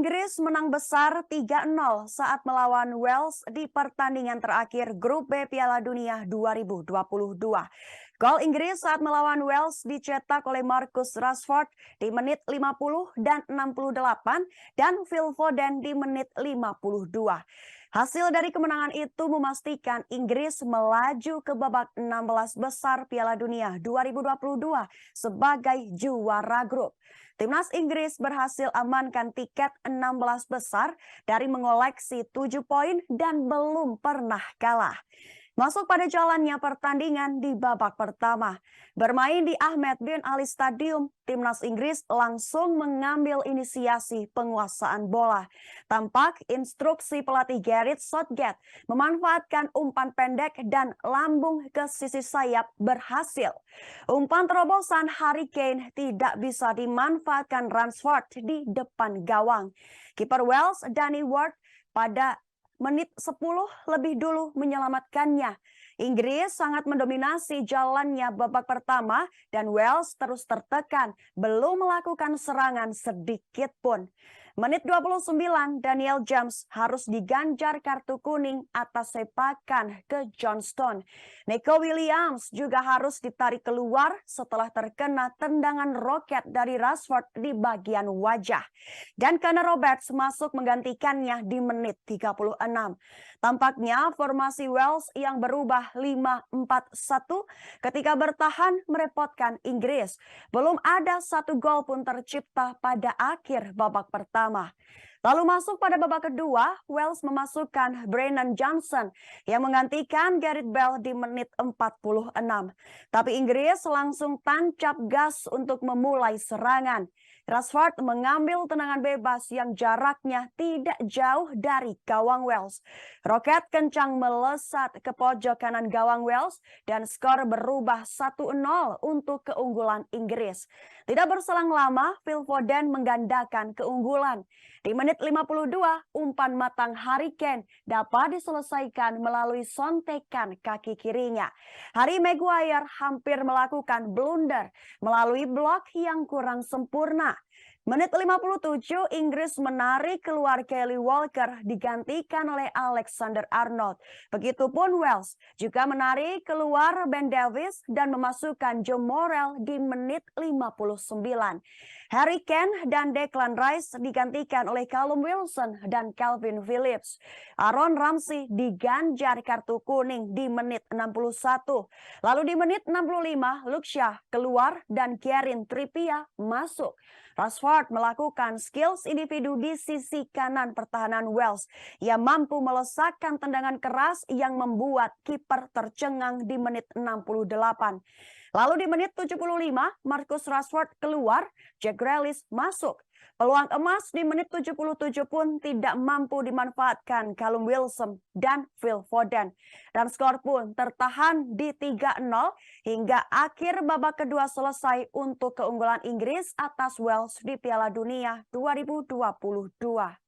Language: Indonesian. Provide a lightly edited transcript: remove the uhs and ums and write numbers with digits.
Inggris menang besar 3-0 saat melawan Wales di pertandingan terakhir Grup B Piala Dunia 2022. Gol Inggris saat melawan Wales dicetak oleh Marcus Rashford di menit 50 dan 68 dan Phil Foden di menit 52. Hasil dari kemenangan itu memastikan Inggris melaju ke babak 16 besar Piala Dunia 2022 sebagai juara grup. Timnas Inggris berhasil amankan tiket 16 besar dari mengoleksi 7 poin dan belum pernah kalah. Masuk pada jalannya pertandingan di babak pertama. Bermain di Ahmed bin Ali Stadium, timnas Inggris langsung mengambil inisiasi penguasaan bola. Tampak instruksi pelatih Gareth Southgate memanfaatkan umpan pendek dan lambung ke sisi sayap berhasil. Umpan terobosan Harry Kane tidak bisa dimanfaatkan Rashford di depan gawang. Kiper Wales Danny Ward pada menit 10 lebih dulu menyelamatkannya. Inggris sangat mendominasi jalannya babak pertama dan Wales terus tertekan, belum melakukan serangan sedikit pun. Menit 29, Daniel James harus diganjar kartu kuning atas sepakan ke Johnston. Nico Williams juga harus ditarik keluar setelah terkena tendangan roket dari Rashford di bagian wajah. Dan Connor Roberts masuk menggantikannya di menit 36. Tampaknya formasi Wales yang berubah 5-4-1 ketika bertahan merepotkan Inggris. Belum ada satu gol pun tercipta pada akhir babak pertama. Lalu masuk pada babak kedua, Wales memasukkan Brennan Johnson yang menggantikan Gareth Bale di menit 46. Tapi Inggris langsung tancap gas untuk memulai serangan. Rashford mengambil tendangan bebas yang jaraknya tidak jauh dari gawang Wales. Roket kencang melesat ke pojok kanan gawang Wales dan skor berubah 1-0 untuk keunggulan Inggris. Tidak berselang lama, Phil Foden menggandakan keunggulan. Di menit 52, umpan matang Harry Kane dapat diselesaikan melalui sontekan kaki kirinya. Harry Maguire hampir melakukan blunder melalui blok yang kurang sempurna. Menit 57, Inggris menarik keluar Kelly Walker digantikan oleh Alexander Arnold. Begitupun Wales juga menarik keluar Ben Davies dan memasukkan Joe Morrell di menit 59. Harry Kane dan Declan Rice digantikan oleh Callum Wilson dan Calvin Phillips. Aaron Ramsey diganjar kartu kuning di menit 61. Lalu di menit 65, Luke Shaw keluar dan Kieran Trippier masuk. Rashford melakukan skills individu di sisi kanan pertahanan Wales. Ia mampu melesakkan tendangan keras yang membuat kiper tercengang di menit 68. Lalu di menit 75, Marcus Rashford keluar, Jack Grealish masuk. Peluang emas di menit 77 pun tidak mampu dimanfaatkan Callum Wilson dan Phil Foden. Dan skor pun tertahan di 3-0 hingga akhir babak kedua selesai untuk keunggulan Inggris atas Wales di Piala Dunia 2022.